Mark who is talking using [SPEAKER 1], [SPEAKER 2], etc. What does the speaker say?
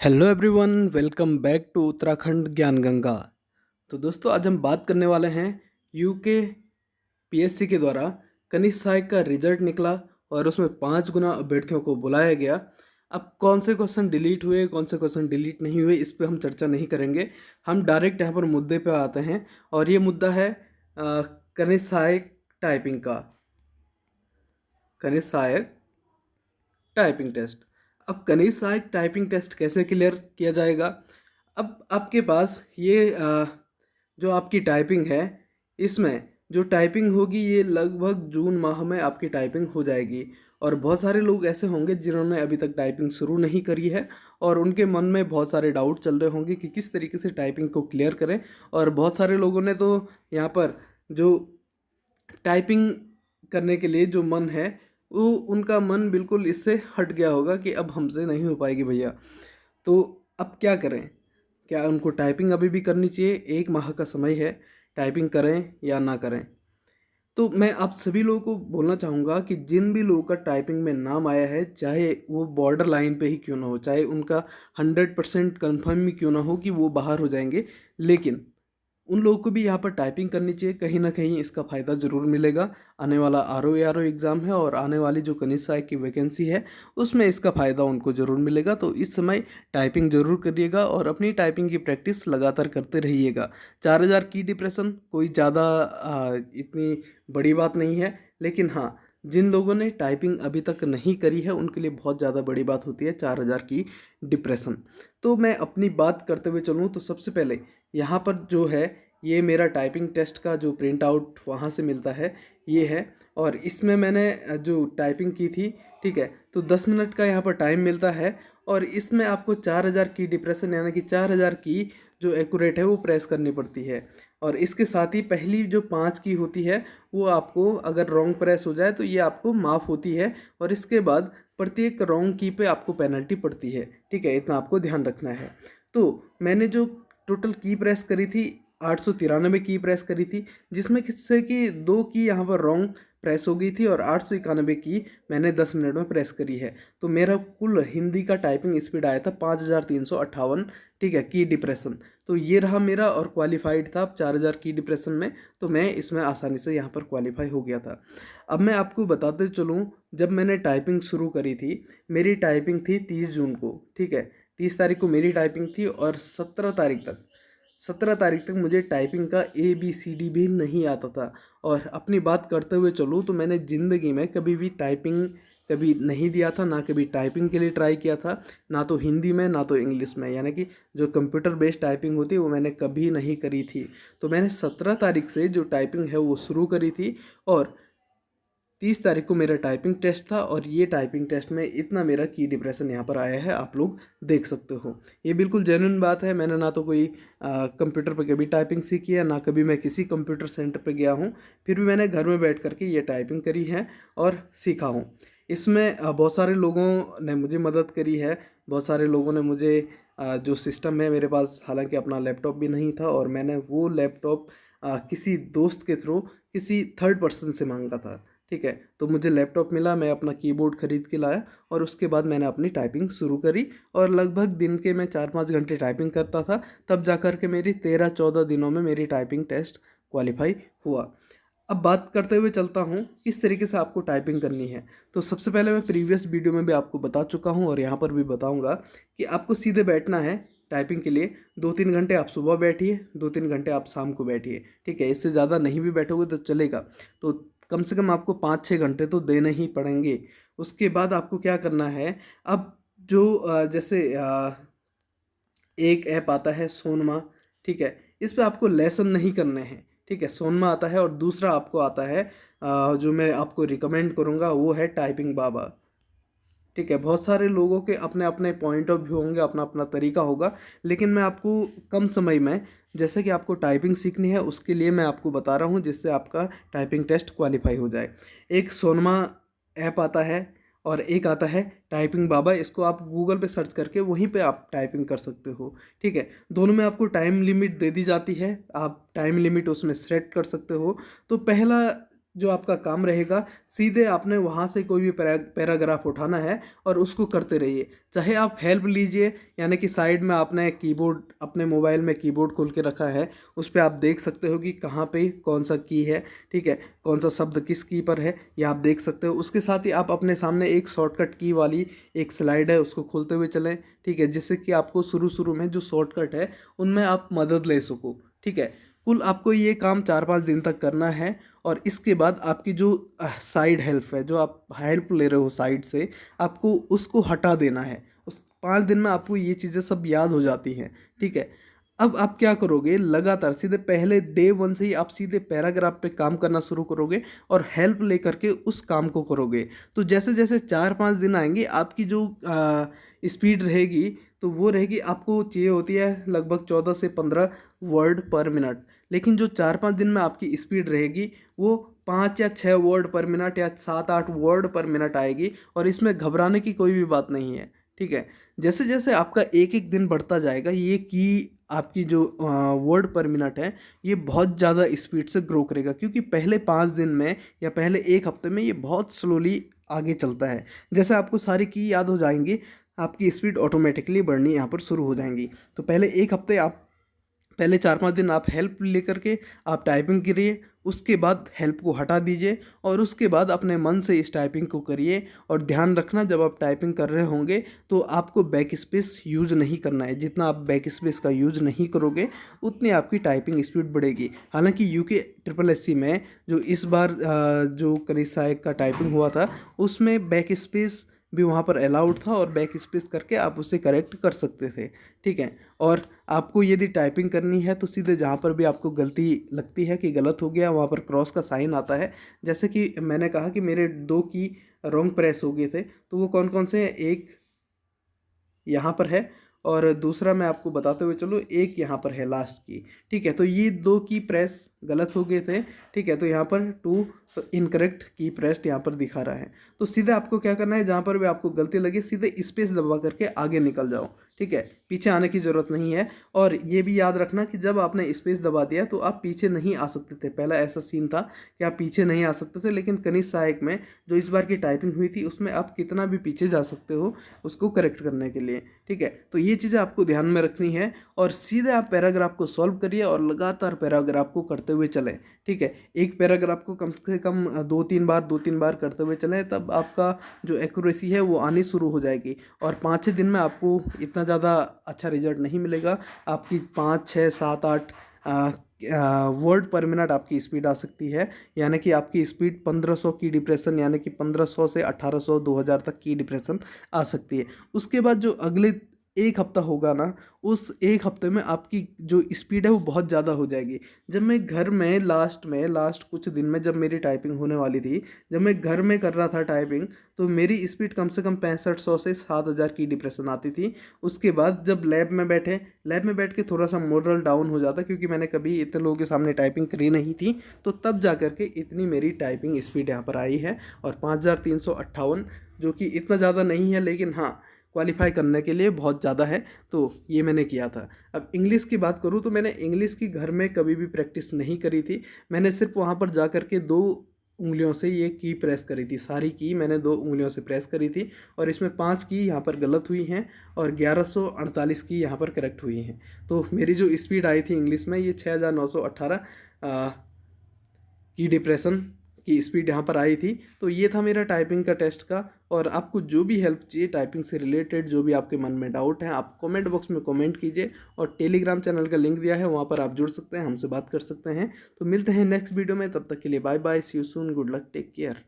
[SPEAKER 1] Hello everyone, welcome back to Uttarakhand Gyan Ganga. तो दोस्तों, आज हम बात करने वाले हैं यूके पीएससी के द्वारा कनिष्ठ सहायक का रिजल्ट निकला और उसमें 5 गुना अभ्यर्थियों को बुलाया गया। अब कौन से क्वेश्चन डिलीट हुए, कौन से क्वेश्चन डिलीट नहीं हुए, इस पे हम चर्चा नहीं करेंगे। हम डायरेक्ट यहाँ पर मुद्दे पे आते हैं और ये मुद्दा है कनिष्ठ सहायक टाइपिंग का। कनिष्ठ सहायक टाइपिंग टेस्ट। अब कनिष्ठ सहायक टाइपिंग टेस्ट कैसे क्लियर किया जाएगा? अब आपके पास ये जो आपकी टाइपिंग है, इसमें जो टाइपिंग होगी ये लगभग जून माह में आपकी टाइपिंग हो जाएगी। और बहुत सारे लोग ऐसे होंगे जिन्होंने अभी तक टाइपिंग शुरू नहीं करी है और उनके मन में बहुत सारे डाउट चल रहे होंगे कि किस तरीके से टाइपिंग को क्लियर करें। और बहुत सारे लोगों ने तो यहाँ पर जो टाइपिंग करने के लिए जो मन है, वो उनका मन बिल्कुल इससे हट गया होगा कि अब हमसे नहीं हो पाएगी भैया। तो अब क्या करें? क्या उनको टाइपिंग अभी भी करनी चाहिए? 1 माह का समय है, टाइपिंग करें या ना करें? तो मैं आप सभी लोगों को बोलना चाहूँगा कि जिन भी लोगों का टाइपिंग में नाम आया है, चाहे वो बॉर्डर लाइन पे ही क्यों ना हो, चाहे उनका 100% कन्फर्म ही क्यों ना हो कि वो बाहर हो जाएंगे, लेकिन उन लोगों को भी यहाँ पर टाइपिंग करनी चाहिए। कहीं ना कहीं इसका फ़ायदा ज़रूर मिलेगा। आने वाला आर ओ एग्ज़ाम है और आने वाली जो कनिष्ठ सहायक की वैकेंसी है, उसमें इसका फ़ायदा उनको ज़रूर मिलेगा। तो इस समय टाइपिंग ज़रूर करिएगा और अपनी टाइपिंग की प्रैक्टिस लगातार करते रहिएगा। 4,000 की डिप्रेशन कोई ज़्यादा इतनी बड़ी बात नहीं है, लेकिन हाँ, जिन लोगों ने टाइपिंग अभी तक नहीं करी है उनके लिए बहुत ज़्यादा बड़ी बात होती है 4,000 की डिप्रेशन। तो मैं अपनी बात करते हुए चलूँ तो सबसे पहले यहाँ पर जो है, ये मेरा टाइपिंग टेस्ट का जो प्रिंट आउट वहाँ से मिलता है, ये है। और इसमें मैंने जो टाइपिंग की थी, ठीक है, तो 10 मिनट का यहाँ पर टाइम मिलता है। और इसमें आपको 4,000 की डिप्रेशन यानी कि 4,000 की जो एक्यूरेट है वो प्रेस करनी पड़ती है। और इसके साथ ही पहली जो 5 की होती है, वो आपको अगर रॉन्ग प्रेस हो जाए तो ये आपको माफ़ होती है। और इसके बाद प्रत्येक रॉन्ग की पे आपको पेनल्टी पड़ती है, ठीक है, इतना आपको ध्यान रखना है। तो मैंने जो टोटल की प्रेस करी थी, 893 की प्रेस करी थी, जिसमें किससे कि 2 की यहाँ पर रॉन्ग प्रेस हो गई थी और 891 की मैंने 10 मिनट में प्रेस करी है। तो मेरा कुल हिंदी का टाइपिंग स्पीड आया था 5,358, ठीक है, की डिप्रेशन। तो ये रहा मेरा और क्वालिफाइड था 4,000 की डिप्रेशन में। तो मैं इसमें आसानी से यहाँ पर क्वालिफाई हो गया था। अब मैं आपको बताते चलूँ, जब मैंने टाइपिंग शुरू करी थी, मेरी टाइपिंग थी 30 जून को, ठीक है, 30 तारीख को मेरी टाइपिंग थी और 17 तारीख तक मुझे टाइपिंग का ABCD भी नहीं आता था। और अपनी बात करते हुए चलूँ तो मैंने ज़िंदगी में कभी भी टाइपिंग कभी नहीं दिया था, ना कभी टाइपिंग के लिए ट्राई किया था, ना तो हिंदी में ना तो इंग्लिश में, यानी कि जो कंप्यूटर बेस्ड टाइपिंग होती है वो मैंने कभी नहीं करी थी। तो मैंने 17 तारीख से जो टाइपिंग है वो शुरू करी थी और 30 तारीख को मेरा टाइपिंग टेस्ट था। और ये टाइपिंग टेस्ट में इतना मेरा की डिप्रेशन यहाँ पर आया है, आप लोग देख सकते हो। ये बिल्कुल जेन्युइन बात है। मैंने ना तो कोई कंप्यूटर पर कभी टाइपिंग सीखी है, ना कभी मैं किसी कंप्यूटर सेंटर पर गया हूँ, फिर भी मैंने घर में बैठ करके ये टाइपिंग करी है और सीखा हूँ। इसमें बहुत सारे लोगों ने मुझे मदद करी है। बहुत सारे लोगों ने मुझे जो सिस्टम है, मेरे पास हालांकि अपना लैपटॉप भी नहीं था और मैंने वो लैपटॉप किसी दोस्त के थ्रू किसी थर्ड पर्सन से मांगा था, ठीक है। तो मुझे लैपटॉप मिला, मैं अपना कीबोर्ड खरीद के लाया और उसके बाद मैंने अपनी टाइपिंग शुरू करी। और लगभग दिन के मैं 4-5 घंटे टाइपिंग करता था, तब जा कर के मेरी 13-14 दिनों में मेरी टाइपिंग टेस्ट क्वालिफाई हुआ। अब बात करते हुए चलता हूँ किस तरीके से आपको टाइपिंग करनी है। तो सबसे पहले मैं प्रीवियस वीडियो में भी आपको बता चुका हूँ और यहाँ पर भी बताऊँगा कि आपको सीधे बैठना है टाइपिंग के लिए। 2-3 घंटे आप सुबह बैठिए, 2-3 घंटे आप शाम को बैठिए, ठीक है। इससे ज़्यादा नहीं भी बैठोगे तो चलेगा। तो कम से कम आपको 5-6 घंटे तो देने ही पड़ेंगे। उसके बाद आपको क्या करना है, अब जो जैसे एक ऐप आता है सोनमा, ठीक है, इस पे आपको लेसन नहीं करने हैं, ठीक है। सोनमा आता है और दूसरा आपको आता है जो मैं आपको रिकमेंड करूँगा वो है टाइपिंग बाबा, ठीक है। बहुत सारे लोगों के अपने अपने पॉइंट ऑफ व्यू होंगे, अपना अपना तरीका होगा, लेकिन मैं आपको कम समय में जैसे कि आपको टाइपिंग सीखनी है उसके लिए मैं आपको बता रहा हूँ, जिससे आपका टाइपिंग टेस्ट क्वालिफाई हो जाए। एक सोनमा ऐप आता है और एक आता है टाइपिंग बाबा। इसको आप गूगल पे सर्च करके वहीं पे आप टाइपिंग कर सकते हो, ठीक है। दोनों में आपको टाइम लिमिट दे दी जाती है, आप टाइम लिमिट उसमें सेट कर सकते हो। तो पहला जो आपका काम रहेगा, सीधे आपने वहाँ से कोई भी पैराग्राफ उठाना है और उसको करते रहिए। चाहे आप हेल्प लीजिए, यानी कि साइड में आपने कीबोर्ड, अपने मोबाइल में कीबोर्ड खोल के रखा है, उस पे आप देख सकते हो कि कहाँ पे कौन सा की है, ठीक है, कौन सा शब्द किस की पर है, ये आप देख सकते हो। उसके साथ ही आप अपने सामने एक शॉर्टकट की वाली एक स्लाइड है, उसको खोलते हुए चलें, ठीक है, जिससे कि आपको शुरू शुरू में जो शॉर्टकट है उनमें आप मदद ले सको, ठीक है। कुल आपको ये काम 4-5 दिन तक करना है, और इसके बाद आपकी जो साइड हेल्प है, जो आप हेल्प ले रहे हो साइड से, आपको उसको हटा देना है। उस 5 दिन में आपको ये चीज़ें सब याद हो जाती हैं, ठीक है। अब आप क्या करोगे, लगातार सीधे पहले डे 1 से ही आप सीधे पैराग्राफ पे काम करना शुरू करोगे और हेल्प लेकर के उस काम को करोगे। तो जैसे जैसे 4-5 दिन आएंगे, आपकी जो स्पीड रहेगी, तो वो रहेगी, आपको चाहिए होती है लगभग 14 से 15 वर्ड पर मिनट, लेकिन जो 4-5 दिन में आपकी स्पीड रहेगी वो 5 या 6 वर्ड पर मिनट या 7-8 वर्ड पर मिनट आएगी, और इसमें घबराने की कोई भी बात नहीं है, ठीक है। जैसे जैसे आपका एक एक दिन बढ़ता जाएगा, ये की आपकी जो वर्ड पर मिनट है, ये बहुत ज़्यादा स्पीड से ग्रो करेगा, क्योंकि पहले 5 दिन में या पहले एक हफ्ते में ये बहुत स्लोली आगे चलता है। जैसे आपको सारी की याद हो जाएंगी, आपकी स्पीड ऑटोमेटिकली बढ़नी यहाँ पर शुरू हो जाएंगी। तो पहले एक हफ्ते आप, पहले 4-5 दिन आप हेल्प लेकर के आप टाइपिंग करिए, उसके बाद हेल्प को हटा दीजिए, और उसके बाद अपने मन से इस टाइपिंग को करिए। और ध्यान रखना, जब आप टाइपिंग कर रहे होंगे तो आपको बैक स्पेस यूज़ नहीं करना है। जितना आप बैक स्पेस का यूज़ नहीं करोगे, उतनी आपकी टाइपिंग स्पीड बढ़ेगी। हालांकि यूके ट्रिपल एससी में जो इस बार जो कनिष्क सहायक का टाइपिंग हुआ था, उसमें बैक स्पेस भी वहाँ पर अलाउड था, और बैक स्पेस करके आप उसे करेक्ट कर सकते थे, ठीक है। और आपको यदि टाइपिंग करनी है तो सीधे जहाँ पर भी आपको गलती लगती है कि गलत हो गया, वहाँ पर क्रॉस का साइन आता है। जैसे कि मैंने कहा कि मेरे 2 की रॉन्ग प्रेस हो गए थे, तो वो कौन कौन से हैं, एक यहाँ पर है, और दूसरा मैं आपको बताते हुए चलो, एक यहाँ पर है लास्ट की, ठीक है। तो ये 2 की प्रेस गलत हो गए थे, ठीक है। तो यहाँ पर 2 इनकरेक्ट की प्रेस्ड यहाँ पर दिखा रहा है। तो सीधे आपको क्या करना है, जहाँ पर भी आपको गलती लगे सीधे स्पेस दबा करके आगे निकल जाओ, ठीक है, पीछे आने की ज़रूरत नहीं है। और ये भी याद रखना कि जब आपने स्पेस दबा दिया तो आप पीछे नहीं आ सकते थे। पहला ऐसा सीन था कि आप पीछे नहीं आ सकते थे, लेकिन कनिष्क सहायक में जो इस बार की टाइपिंग हुई थी, उसमें आप कितना भी पीछे जा सकते हो उसको करेक्ट करने के लिए, ठीक है। तो ये चीज़ें आपको ध्यान में रखनी है, और सीधे आप पैराग्राफ को सॉल्व करिए और लगातार पैराग्राफ को करते हुए चलें, ठीक है। एक पैराग्राफ को कम से कम 2-3 बार करते हुए चलें, तब आपका जो एक्यूरेसी है वो आनी शुरू हो जाएगी। और 5-6 दिन में आपको इतना ज़्यादा अच्छा रिजल्ट नहीं मिलेगा। आपकी 5-6-7-8 वर्ड पर मिनट आपकी स्पीड आ सकती है, यानी कि आपकी स्पीड 1500 की डिप्रेशन, यानी कि 1500 से 1800 2000 तक की डिप्रेशन आ सकती है। उसके बाद जो अगले एक हफ्ता होगा ना, उस एक हफ्ते में आपकी जो स्पीड है वो बहुत ज़्यादा हो जाएगी। जब मैं घर में लास्ट कुछ दिन में जब मेरी टाइपिंग होने वाली थी, जब मैं घर में कर रहा था टाइपिंग, तो मेरी स्पीड कम से कम 6500 से 7000 की डिप्रेशन आती थी। उसके बाद जब लैब में बैठ के थोड़ा सा मोरल डाउन हो जाता, क्योंकि मैंने कभी इतने लोगों के सामने टाइपिंग करी नहीं थी, तो तब जा कर के इतनी मेरी टाइपिंग स्पीड यहाँ पर आई है। और 5358, जो कि इतना ज़्यादा नहीं है, लेकिन हाँ, क्वालिफाई करने के लिए बहुत ज़्यादा है। तो ये मैंने किया था। अब इंग्लिश की बात करूँ तो मैंने इंग्लिश की घर में कभी भी प्रैक्टिस नहीं करी थी। मैंने सिर्फ वहाँ पर जा कर के 2 उंगलियों से ये की प्रेस करी थी। सारी की मैंने 2 उंगलियों से प्रेस करी थी, और इसमें 5 की यहाँ पर गलत हुई हैं और 1148 की यहाँ पर करेक्ट हुई हैं। तो मेरी जो स्पीड आई थी इंग्लिश में, ये 6918 की डिप्रेशन की स्पीड यहाँ पर आई थी। तो ये था मेरा टाइपिंग का टेस्ट का। और आपको जो भी हेल्प चाहिए टाइपिंग से रिलेटेड, जो भी आपके मन में डाउट है, आप कमेंट बॉक्स में कमेंट कीजिए, और टेलीग्राम चैनल का लिंक दिया है, वहाँ पर आप जुड़ सकते हैं, हमसे बात कर सकते हैं। तो मिलते हैं नेक्स्ट वीडियो में, तब तक के लिए bye bye, see you soon, good luck, take care.